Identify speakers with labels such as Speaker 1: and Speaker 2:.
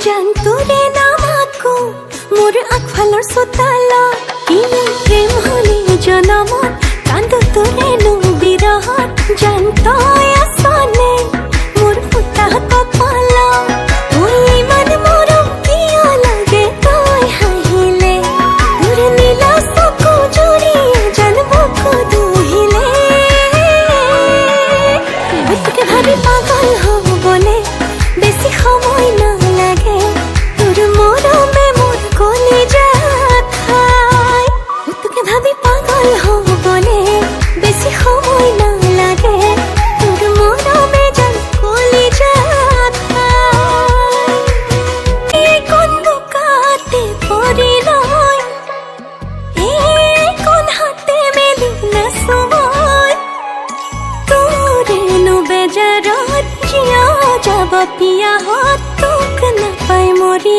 Speaker 1: জানতুরে নামাকো মোর আখফালৰ চোতালত কিনো প্ৰেম হলি জনমত কান্দো তোৰে নো বিৰহত জানতই আছনে মোৰ ফুটা কপালত মই ইমান মৰম কিয় লাগে তই হাঁহিলে তোৰ নীলা চকু জুৰিয়ে জানবকো দুহিলে তোকে ভাবি পাগল হ'বলে বেছি সময় নালাগে তোর মরমে মোর কলিজাত খায় তোকে ভাবি পাগল হ'বলে বেছি সময় নালাগে তোর মরমে জান কলিজাত খায় এই কোন বুকাতে পৰি ৰয় এই কোন হাতে মেলি নাচবই তোৰেনো বেজাৰত জিয়া যাব পিয়াহত তোক নাপাই মৰি